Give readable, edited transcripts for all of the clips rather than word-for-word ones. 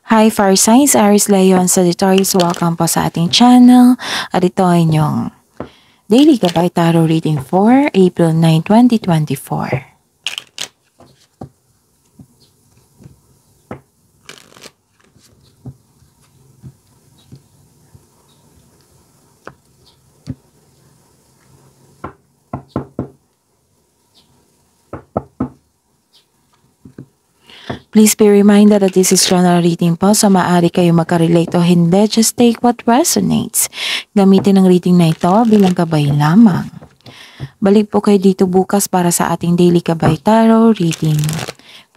Hi Fire Signs, Aries Leon Sagittarius, welcome po sa ating channel. At ito ay inyong Daily Gabay Tarot Reading for April 9, 2024. Please be reminded that this is general reading po, so maaari kayo magka-relate o hindi. Just take what resonates. Gamitin ang reading na ito bilang gabay lamang. Balik po kayo dito bukas para sa ating Daily Gabay Tarot Reading.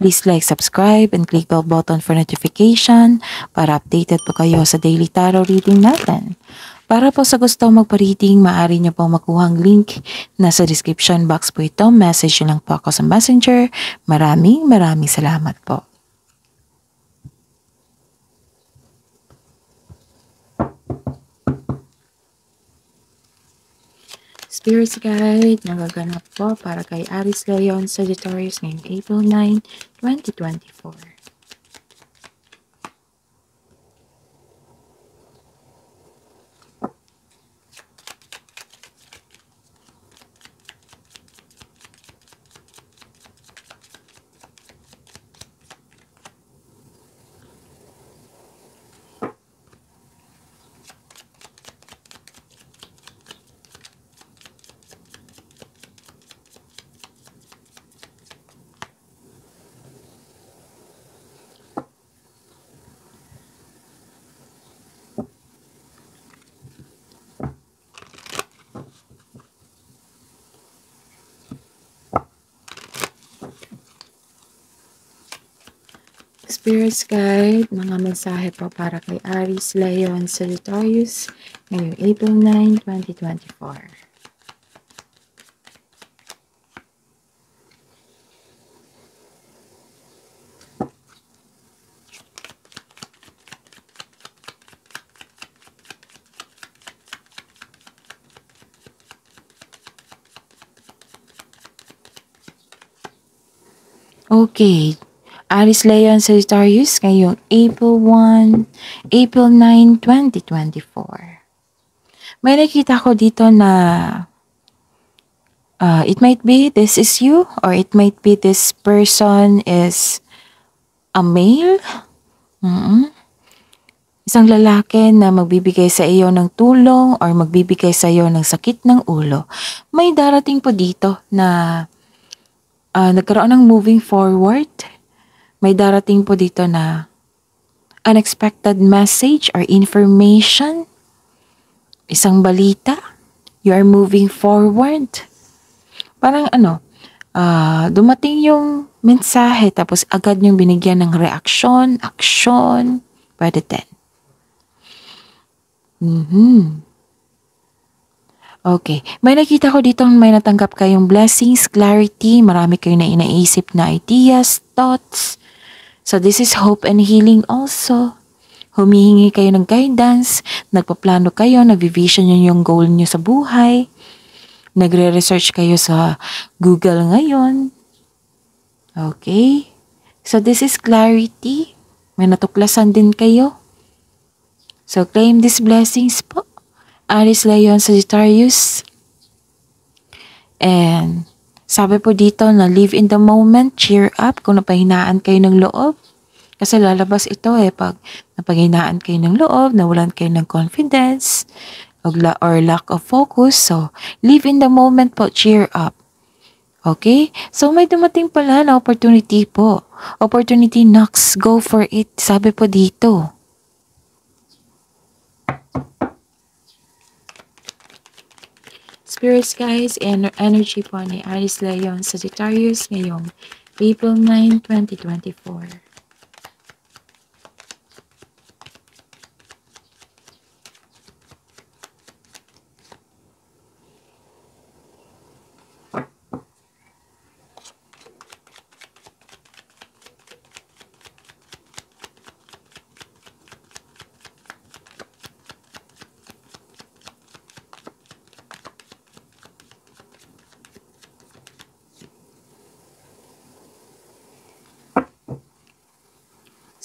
Please like, subscribe, and click the button for notification para updated po kayo sa Daily Tarot Reading natin. Para po sa gusto magpa-reading, maaari niyo po makuha ang link. Nasa description box po ito. Message niyo lang po ako sa Messenger. Maraming salamat po. Spirit Guide, nagaganap po para kay Aries Leon Sagittarius ngayong April 9, 2024. Spirit Guide, mga mensahe po para kay Aries Leon Sagittarius ngayong April 9, 2024. Okay, Aries Leon Sagittarius ngayong April 9, 2024. May nakita ko dito na it might be this is you or it might be this person is a male. Isang lalaki na magbibigay sa iyo ng tulong or magbibigay sa iyo ng sakit ng ulo. May darating po dito na nagkaroon ng moving forward. May darating po dito na unexpected message or information. Isang balita. You are moving forward. Parang dumating yung mensahe tapos agad yung binigyan ng reaksyon, aksyon. Pwede din. Okay. May nakita ko dito may natanggap kayong blessings, clarity, marami kayong na inaisip na ideas, thoughts. So this is hope and healing also. Humihingi kayo ng guidance, nagpaplano kayo, nag-vision nyo yung goal nyo sa buhay, nagre-research kayo sa Google ngayon. Okay? So this is clarity. May natuklasan din kayo. So claim these blessings po. Aries Leon Sagittarius. And sabi po dito na live in the moment, cheer up kung napahinaan kayo ng loob. Kasi lalabas ito pag napaghinaan kayo ng loob, nawalan kayo ng confidence, or lack of focus. So, live in the moment po, cheer up. Okay? So, may dumating pala na opportunity po. Opportunity knocks, go for it. Sabi po dito. Spirits guys, energy po ni Aries Leon Sagittarius ngayong April 9, 2024.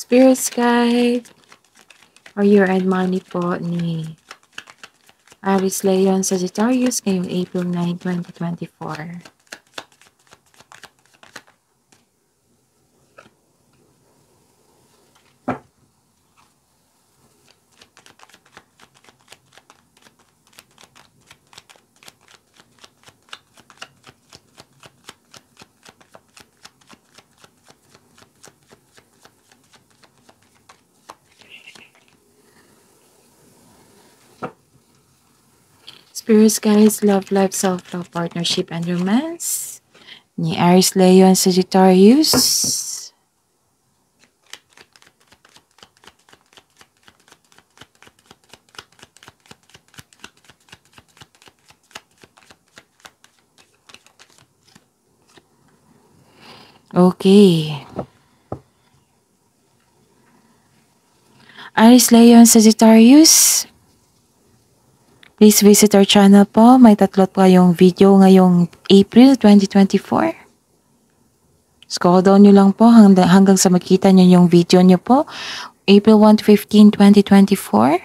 Spirit guide or year and money po ni Aries, Leon, Sagittarius ngayong April 9, 2024. Spirits guys, love, life, self-love, partnership, and romance. Ni Aries, Leon, Sagittarius. Okay. Aries, Leon, Sagittarius. Please visit our channel po. May 3 po yung video ngayong April 2024. Scroll down nyo lang po hanggang sa makita nyo yung video nyo po. April 1 to 15, 2024.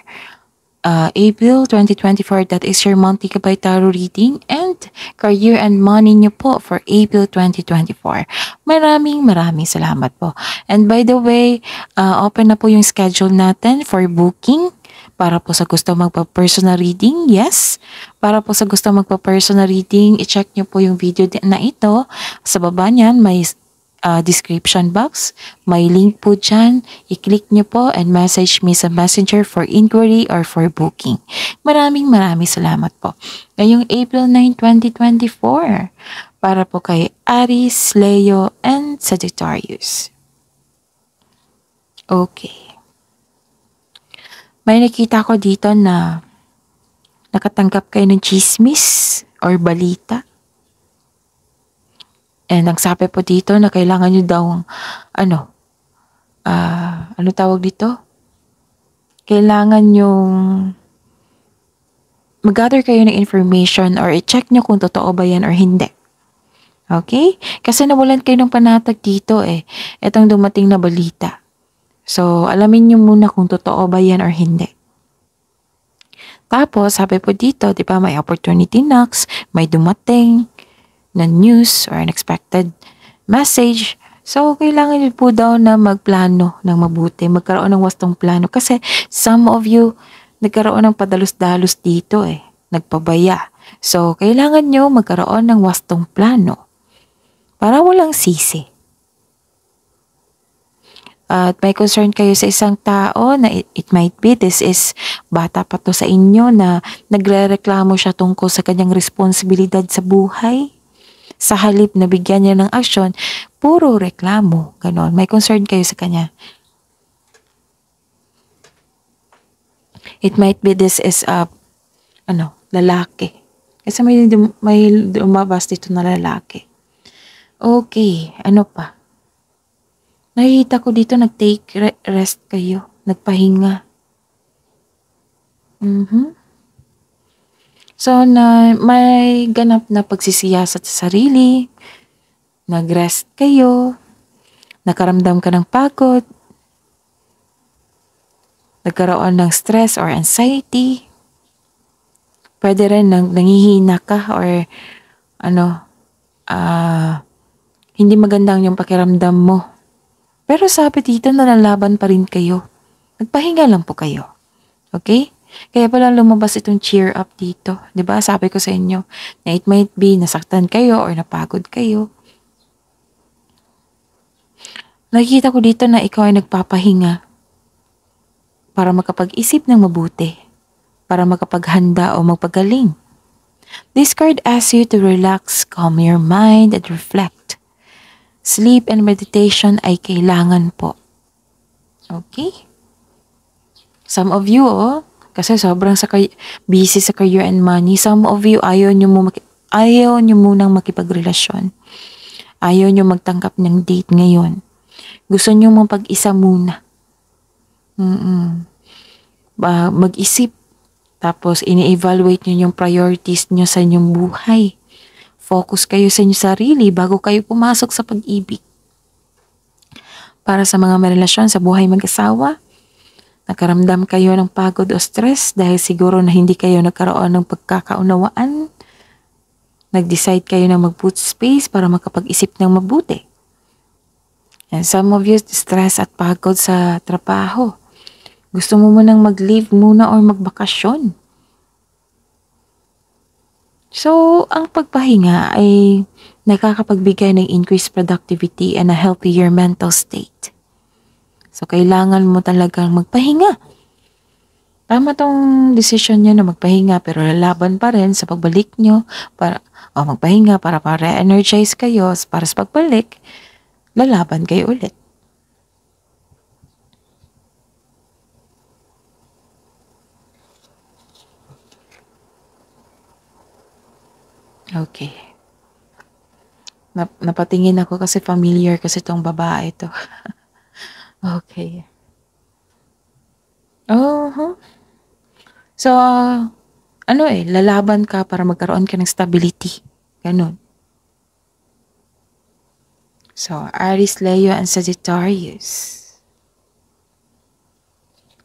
April 2024, that is your monthly Gabay Tarot reading and career and money nyo po for April 2024. Maraming salamat po. And by the way, open na po yung schedule natin for booking. Para po sa gusto magpa-personal reading, yes. Para po sa gusto magpa-personal reading, i-check nyo po yung video na ito. Sa baba niyan, may description box. May link po dyan. I-click nyo po and message me sa messenger for inquiry or for booking. Maraming salamat po. Ngayong April 9, 2024, para po kay Aries, Leo, and Sagittarius. Okay. May nakita ko dito na nakatanggap kayo ng chismis or balita. And ang sabi po dito na kailangan nyo daw, ano tawag dito? Kailangan yung mag-gather kayo ng information or i-check nyo kung totoo ba yan or hindi. Okay? Kasi nawalan kayo ng panatag dito Itong dumating na balita. So, alamin nyo muna kung totoo ba yan or hindi. Tapos, sabi po dito, di ba, may opportunity knocks, may dumating na news or unexpected message. So, kailangan nyo po daw na magplano ng mabuti, magkaroon ng wastong plano. Kasi, some of you, nagkaroon ng padalos-dalos dito nagpabaya. So, kailangan nyo magkaroon ng wastong plano para walang sisi. At may concern kayo sa isang tao na it might be this is bata pa to sa inyo na nagrereklamo siya tungkol sa kanyang responsibilidad sa buhay. Sa halip na bigyan niya ng aksyon, puro reklamo. Ganon. May concern kayo sa kanya. It might be this is lalaki. Kasi may lumabas dito na lalaki. Okay, ano pa? Nakikita ko dito nag-take rest kayo, nagpahinga. So, may ganap na pagsisiyasat sa sarili, nag-rest kayo, nakaramdam ka ng pagod, nagkaroon ng stress or anxiety, pwede rin nangihina ka or hindi magandang yung pakiramdam mo. Pero sabi dito, nalalaban pa rin kayo. Nagpahinga lang po kayo. Okay? Kaya pala lumabas itong cheer up dito. Diba? Sabi ko sa inyo na it might be nasaktan kayo or napagod kayo. Nakikita ko dito na ikaw ay nagpapahinga para makapag-isip ng mabuti, para makapaghanda o magpagaling. This card asks you to relax, calm your mind, and reflect. Sleep and meditation ay kailangan po. Okay? Some of you, kasi sobrang busy sa career and money, some of you ayaw nyo munang makipagrelasyon. Ayaw nyo magtangkap ng date ngayon. Gusto nyo mapag-isa muna. Mag-isip. Tapos, ini-evaluate nyo yung priorities nyo sa inyong buhay. Focus kayo sa inyong sarili bago kayo pumasok sa pag-ibig. para sa mga may relasyon sa buhay mag-asawa. Nakaramdam kayo ng pagod o stress dahil siguro na hindi kayo nagkaroon ng pagkakaunawaan. Nag-decide kayo na mag-put space para makapag-isip ng mabuti. And some of you stress at pagod sa trabaho. Gusto mo munang mag-leave muna or magbakasyon. So, ang pagpahinga ay nakakapagbigay ng increased productivity and a healthier mental state. So, kailangan mo talagang magpahinga. Tama tong decision nyo na magpahinga pero lalaban pa rin sa pagbalik nyo para magpahinga para re-energize kayo para sa pagbalik, lalaban kayo ulit. Okay. Napatingin ako kasi familiar kasi tong babae to. Okay. So, lalaban ka para magkaroon ka ng stability. Ganun. So, Aries, Leo, and Sagittarius.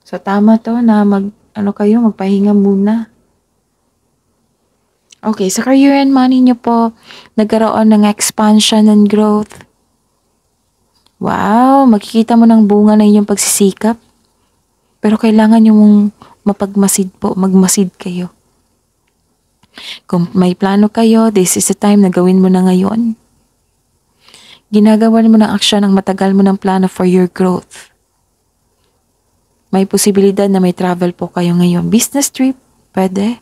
So, tama to na magpahinga muna. Okay, sa career and money nyo po, nagkaroon ng expansion and growth. Wow, makikita mo ng bunga na inyong pagsisikap. Pero kailangan nyo mong magmasid kayo. Kung may plano kayo, this is the time na gawin mo na ngayon. Ginagawa mo ng aksyon ang matagal mo ng plano for your growth. May posibilidad na may travel po kayo ngayon. Business trip, pwede.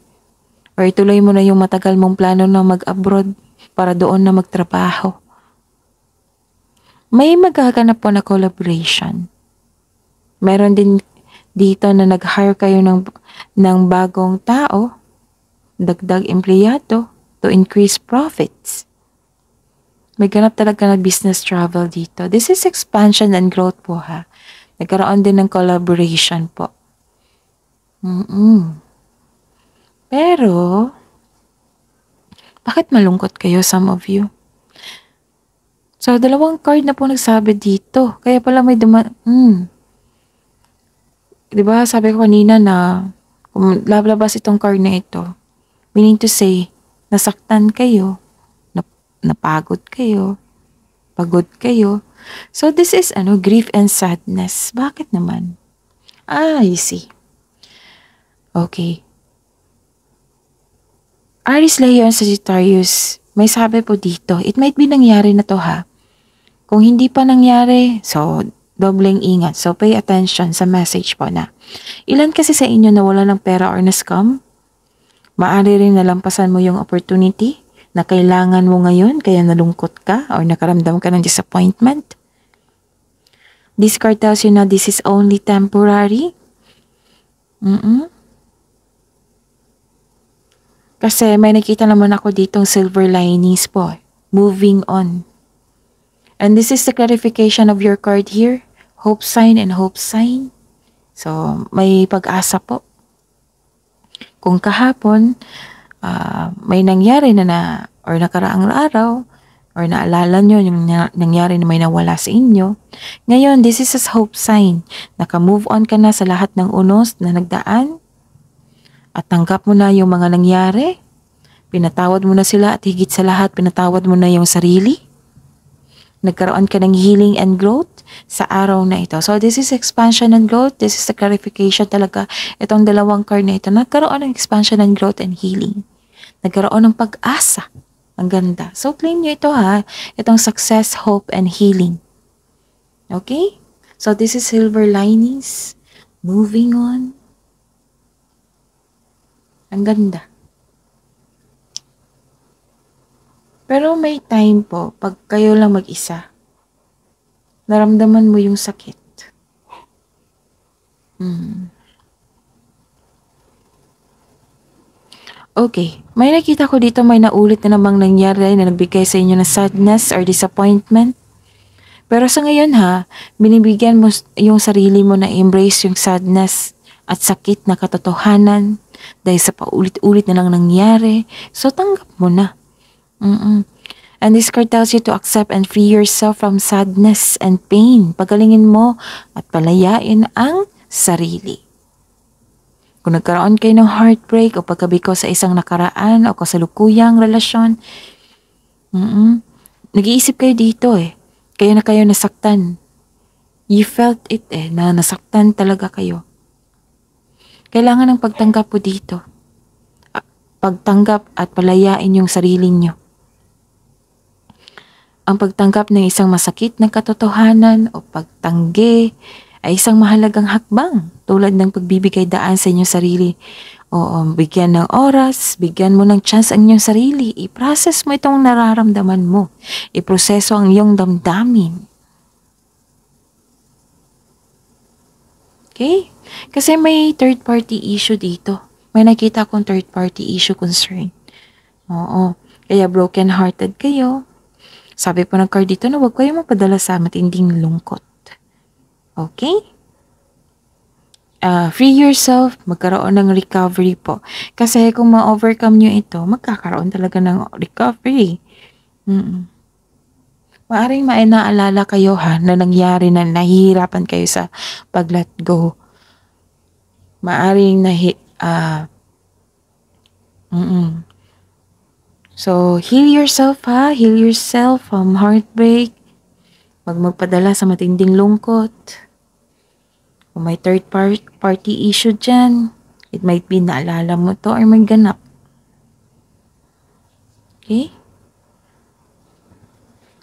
Or ituloy mo na yung matagal mong plano na mag-abroad para doon na magtrabaho. May maghaganap po na collaboration. Meron din dito na nag-hire kayo ng bagong tao, dagdag empleyado to increase profits. May ganap talaga na business travel dito. This is expansion and growth po ha. Nagkaroon din ng collaboration po. Pero, bakit malungkot kayo, some of you? So, 2 card na po nagsabi dito. Kaya pala may Diba, sabi ko kanina na kung lalabas itong card na ito, meaning to say, nasaktan kayo, napagod kayo, pagod kayo. So, this is grief and sadness. Bakit naman? I see. Okay. Aries, Leo, and Sagittarius, may sabi po dito, it might be nangyari na to ha. Kung hindi pa nangyari, so dobleng ingat. So pay attention sa message po na. Ilan kasi sa inyo nawala ng pera or na-scam? Maaari rin nalampasan mo yung opportunity na kailangan mo ngayon kaya nalungkot ka or nakaramdam ka ng disappointment. This card tells you na this is only temporary. Kasi may nakita naman ako ditong silver linings po. Moving on. And this is the clarification of your card here. Hope sign and hope sign. So, may pag-asa po. Kung kahapon, may nangyari na or nakaraang araw, or naalala nyo yung nangyari na may nawala sa inyo. Ngayon, this is a hope sign. Naka-move on ka na sa lahat ng unos na nagdaan. At tanggap mo na yung mga nangyari. Pinatawad mo na sila at higit sa lahat, pinatawad mo na yung sarili. Nagkaroon ka ng healing and growth sa araw na ito. So this is expansion and growth. This is the clarification talaga. Itong 2 card na ito, nagkaroon ng expansion and growth and healing. Nagkaroon ng pag-asa. Ang ganda. So claim nyo ito ha. Itong success, hope, and healing. Okay? So this is silver linings. Moving on. Ang ganda. Pero may time po, pag kayo lang mag-isa, naramdaman mo yung sakit. Okay, may nakita ko dito may naulit na namang nangyari na nagbigay sa inyo ng sadness or disappointment. Pero sa ngayon ha, binibigyan mo yung sarili mo na embrace yung sadness at sakit na katotohanan dahil sa paulit-ulit na lang nangyari. So tanggap mo na. And this card tells you to accept and free yourself from sadness and pain. Pagalingin mo at palayain ang sarili. Kung nagkaroon kayo ng heartbreak o pagkabiko sa isang nakaraan o kasalukuyang relasyon, nag-iisip kayo dito Kaya na kayo nasaktan. You felt it na nasaktan talaga kayo. Kailangan ng pagtanggap po dito. Pagtanggap at palayain yung sarili nyo. Ang pagtanggap ng isang masakit na katotohanan o pagtanggi ay isang mahalagang hakbang tulad ng pagbibigay daan sa inyong sarili. O bigyan ng oras, bigyan mo ng chance ang inyong sarili. I-process mo itong nararamdaman mo. I-proseso ang iyong damdamin. Okay? Kasi may third party issue dito. May nakita akong third party issue concern. Oo. Kaya broken hearted kayo. Sabi po ng card dito na huwag kayo mapadala sa matinding lungkot. Okay? Free yourself, magkaroon ng recovery po. Kasi kung ma-overcome nyo ito, magkakaroon talaga ng recovery. Maaring naalala kayo na nangyari na nahihirapan kayo sa pag-let go. Maaring So, heal yourself Heal yourself from heartbreak. Magpadala sa matinding lungkot. Kung may third party issue dyan, it might be naalala mo to or may ganap. Okay?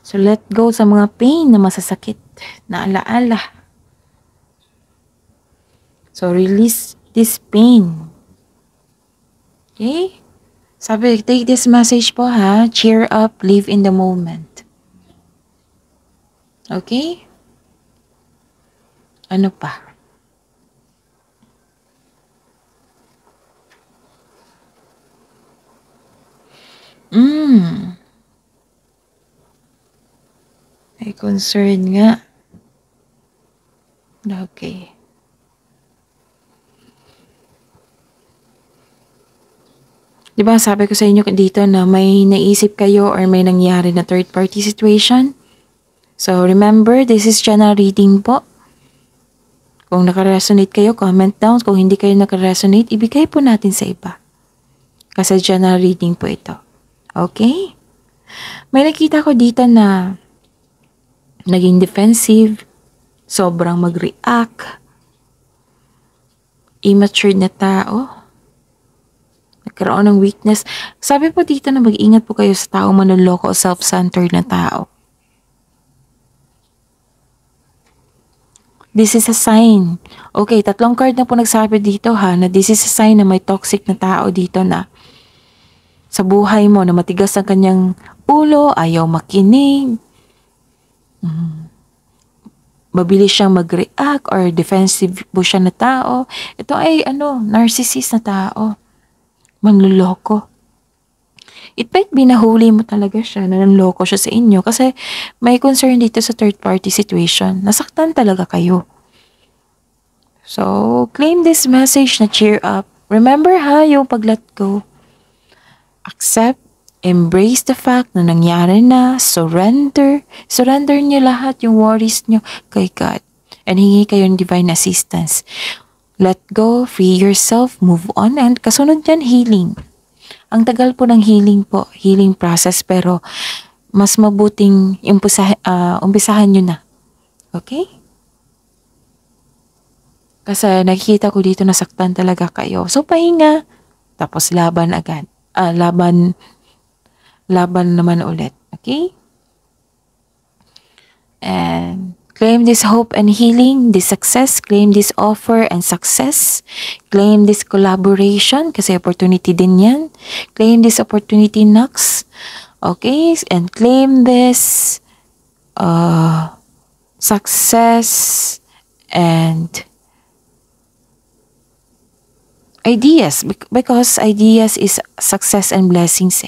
So, let go sa mga pain na masasakit na alaala. So, release this pain. Okay? Sabi, take this message po cheer up, live in the moment. Okay? Ano pa? May concern nga. Okay. Diba sabi ko sa inyo dito na may naisip kayo or may nangyari na third party situation? So remember, this is channel reading po. Kung nakaresonate kayo, comment down. Kung hindi kayo nakaresonate, ibigay po natin sa iba. Kasi channel reading po ito. Okay? May nakita ko dito na naging defensive, sobrang mag-react, immature na tao, nagkaroon ng weakness. Sabi po dito na mag-ingat po kayo sa taong manloloko o self-centered na tao. This is a sign. Okay, 3 card na po nagsabi dito na this is a sign na may toxic na tao dito na sa buhay mo na matigas ang kanyang ulo, ayaw makinig, mabilis siyang mag-react or defensive po siya na tao. Ito ay narcissist na tao. Manluloko. It might be nahuli mo talaga siya na nanloko siya sa inyo kasi may concern dito sa third party situation. Nasaktan talaga kayo. So, claim this message na cheer up. Remember yung pag-let go. Accept, embrace the fact na nangyari na, surrender. Surrender niyo lahat yung worries niyo kay God. And hingi kayo ng divine assistance. Let go, free yourself, move on, and kasunod yan, healing. Ang tagal po ng healing po, healing process, pero mas mabuting umpisahan nyo na. Okay? Kasi nakikita ko dito nasaktan talaga kayo. So, pahinga. Tapos laban agad. Laban naman ulit. Okay? And claim this hope and healing, this success. Claim this offer and success. Claim this collaboration kasi opportunity din yan. Claim this opportunity knocks. Okay? And claim this success and ideas, because ideas is success and blessings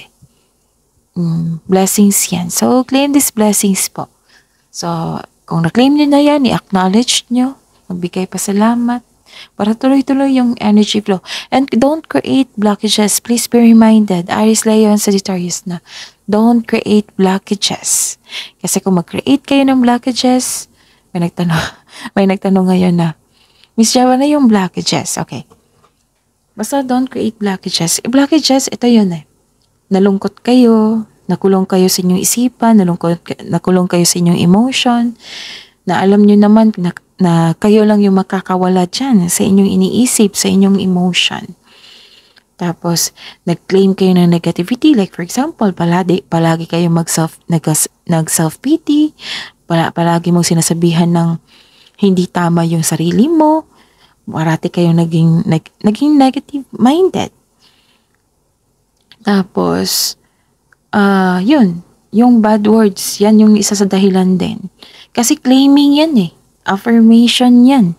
blessings yan. So, claim these blessings po. So, kung na-claim nyo na yan, i-acknowledge nyo, magbigay pasalamat, para tuloy-tuloy yung energy flow. And don't create blockages. Please be reminded, Aries, Leo, and Sagittarius na, don't create blockages. Kasi kung mag-create kayo ng blockages, may nagtanong ngayon na, Miss Java na yung blockages. Okay. Basta don't create blockages. Blockages, ito yun eh. Nalungkot kayo, nakulong kayo sa inyong isipan, nakulong kayo sa inyong emotion, na alam nyo naman na kayo lang yung makakawala dyan sa inyong iniisip, sa inyong emotion. Tapos, nag-claim kayo ng negativity. Like for example, palagi kayo nag-self-pity, palagi mong sinasabihan ng hindi tama yung sarili mo, marati kayo naging negative-minded. Tapos, yun, yung bad words, yan yung isa sa dahilan din. Kasi claiming yan eh. Affirmation yan.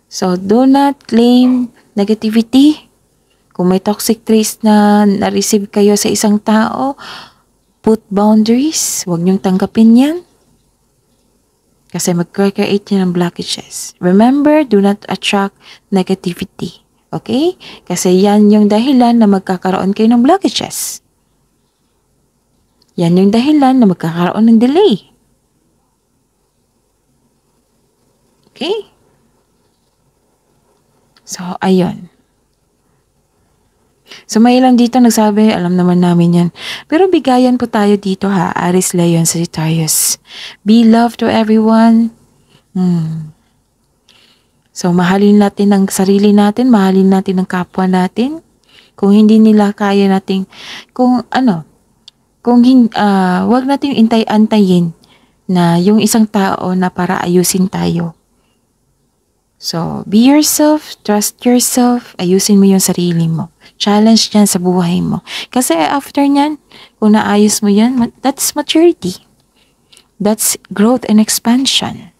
So, do not claim negativity. Kung may toxic traits na na-receive kayo sa isang tao, put boundaries. Huwag niyong tanggapin yan. Kasi mag-create yan ng blockages. Remember, do not attract negativity. Okay? Kasi yan yung dahilan na magkakaroon kayo ng blockages. Yan yung dahilan na magkakaroon ng delay. Okay? So, ayun. So, may ilan dito nagsabi, alam naman namin yan. Pero bigayan po tayo dito ha, Aries, Leo, and Sagittarius. Be love to everyone. So, mahalin natin ang sarili natin, mahalin natin ang kapwa natin. Kung hindi nila kaya nating, wag natin antayin na yung isang tao na para ayusin tayo. So, be yourself, trust yourself, ayusin mo yung sarili mo. Challenge yan sa buhay mo. Kasi after nyan, kung naayos mo yan, that's maturity. That's growth and expansion.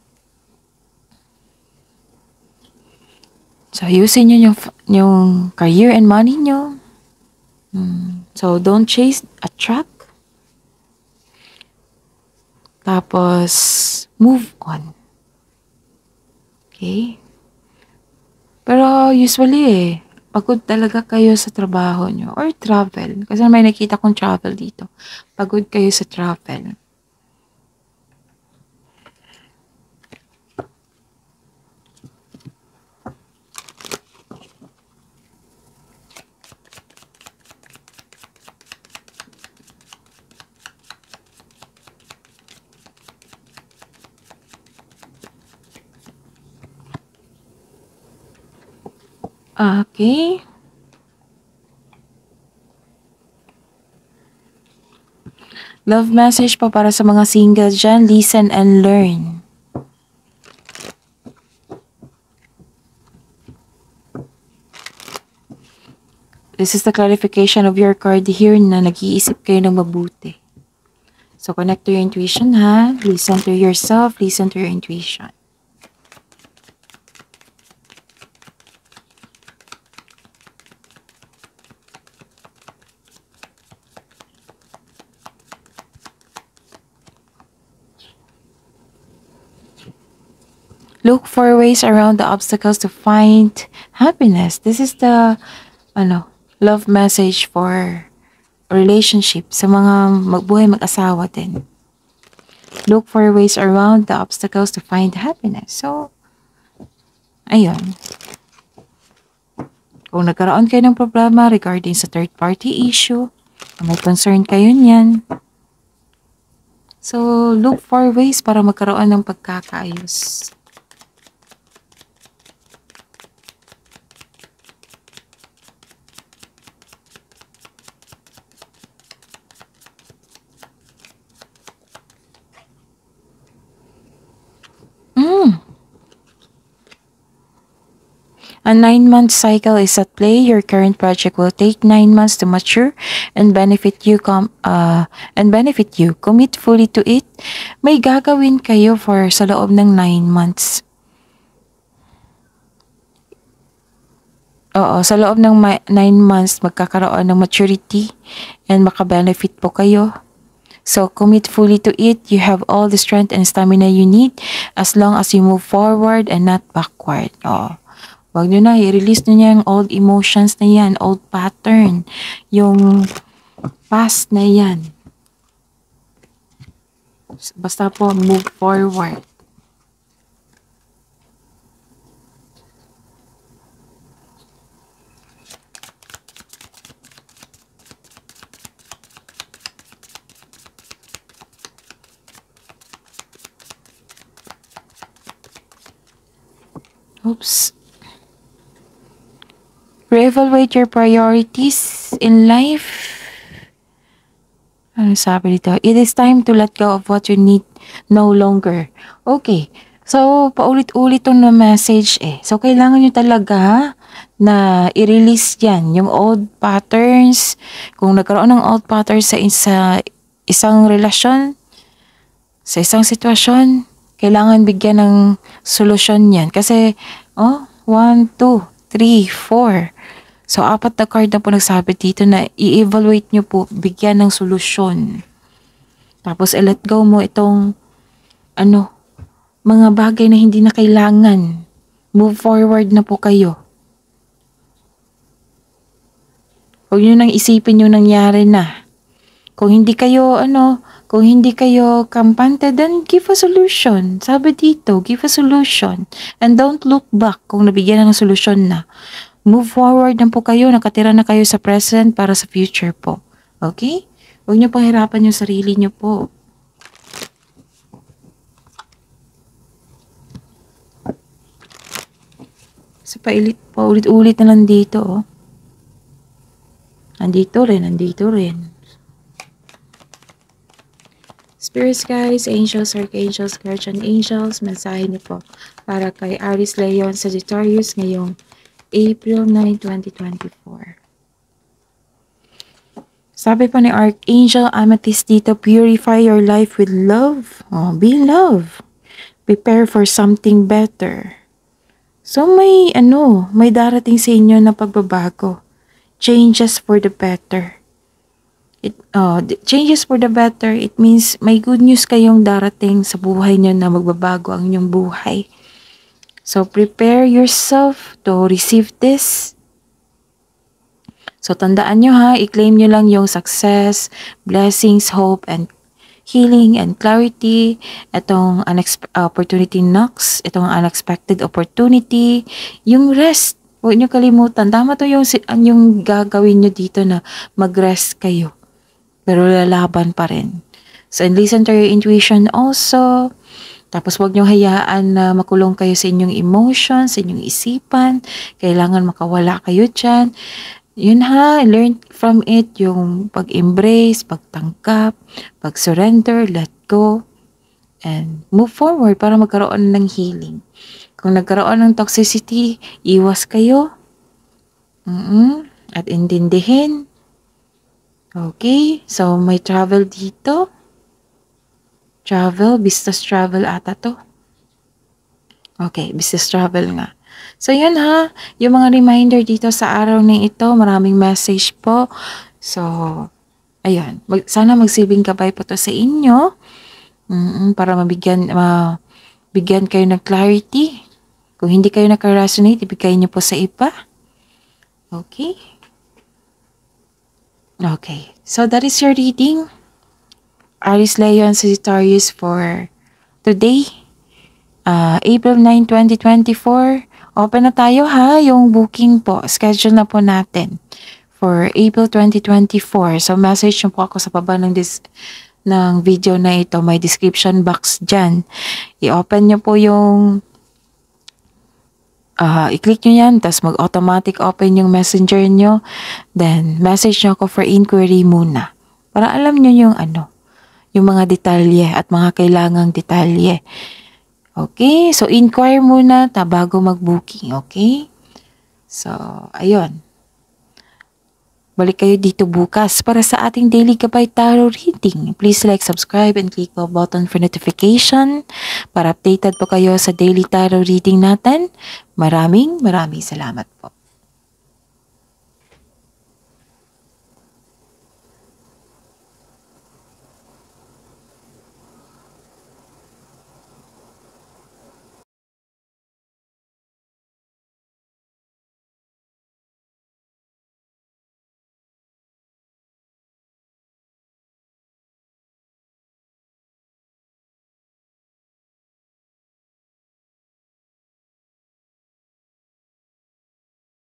So, ayusin nyo yung career and money nyo. So, don't chase, attract. Tapos, move on. Okay? Pero usually pagod talaga kayo sa trabaho nyo or travel. Kasi may nakita kong travel dito. Pagod kayo sa travel. Okay. Love message pa para sa mga single dyan. Listen and learn. This is the clarification of your card here na nag-iisip kayo ng mabuti. So, connect to your intuition ha. Listen to yourself. Listen to your intuition. Look for ways around the obstacles to find happiness. This is the love message for relationship sa mga magbuhay mag-asawa din. Look for ways around the obstacles to find happiness. So, ayun. Kung nagkaroon kayo ng problema regarding sa third party issue, may concern kayo niyan. So, look for ways para magkaroon ng pagkakaayos. A 9-month cycle is at play. Your current project will take 9 months to mature and benefit you. Commit fully to it. May gagawin kayo sa loob ng 9 months. Oo, sa loob ng 9 months, magkakaroon ng maturity and makabenefit po kayo. So, commit fully to it. You have all the strength and stamina you need as long as you move forward and not backward. Oo. Huwag nyo na, i-release nyo yung old emotions na yan, old pattern, yung past na yan. Basta po, move forward. Oops. Reevaluate your priorities in life. Ano sabi dito? It is time to let go of what you need no longer. Okay. So, paulit-ulit tong na message eh. So, kailangan nyo talaga na i-release yan. Yung old patterns. Kung nagkaroon ng old patterns sa isang relasyon, sa isang sitwasyon, kailangan bigyan ng solusyon yan. Kasi, 1, 2, 3, 4. So, 4 na card na po nagsabi dito na i-evaluate nyo po, bigyan ng solusyon. Tapos, let go mo itong, mga bagay na hindi na kailangan. Move forward na po kayo. Huwag nyo nang isipin yung nangyari na. Kung hindi kayo, kung hindi kayo kampante, then give a solution. Sabi dito, give a solution. And don't look back kung nabigyan na ng solusyon na. Move forward na po kayo, nakatira na kayo sa present para sa future po. Okay? Huwag nyo pahirapan yung sarili nyo po. So, paulit-ulit na lang dito, Nandito rin. Spirits guides, angels, archangels, guardian angels, mensahe niyo po para kay Aries Leon Sagittarius ngayong April 9, 2024. Sabi pa ni Archangel Amethyst dito, purify your life with love. Be love. Prepare for something better. So may darating sa inyo na pagbabago. Changes for the better. Changes for the better, it means may good news kayong darating sa buhay nyo na magbabago ang inyong buhay. So, prepare yourself to receive this. So, tandaan nyo i-claim nyo lang yung success, blessings, hope, and healing, and clarity. Itong opportunity knocks, itong unexpected opportunity, yung rest. Huwag nyo kalimutan. Tama to yung gagawin nyo dito na mag-rest kayo. Pero lalaban pa rin. So, and listen to your intuition also. Tapos, huwag niyong hayaan na makulong kayo sa inyong emotions, sa inyong isipan. Kailangan makawala kayo dyan. Yun learn from it yung pag-embrace, pagtangkap, pag-surrender, let go, and move forward para magkaroon ng healing. Kung nagkaroon ng toxicity, iwas kayo. At intindihin. Okay, so may travel dito. Business travel ata to. Okay, business travel nga. So yun yung mga reminder dito sa araw na ito. Maraming message po. So, ayun. Sana magsilbing gabay po to sa inyo. Para bigyan kayo ng clarity. Kung hindi kayo naka-resonate, ibigay niyo po sa iba. Okay? Okay, so that is your reading. Aries Leon Sagittarius for today, April 9, 2024. Open na tayo yung booking po. Schedule na po natin for April 2024. So message nyo po ako sa baba ng video na ito. May description box dyan. I-open nyo po yung i-click nyo yan, tapos mag-automatic open yung messenger nyo. Then, message nyo ako for inquiry muna. Para alam nyo yung yung mga detalye at mga kailangang detalye. Okay? So, inquire muna bago mag-booking. Okay? So, ayun. Balik kayo dito bukas para sa ating Daily Gabay Tarot Reading. Please like, subscribe, and click the button for notification para updated po kayo sa Daily Tarot Reading natin. Maraming salamat po.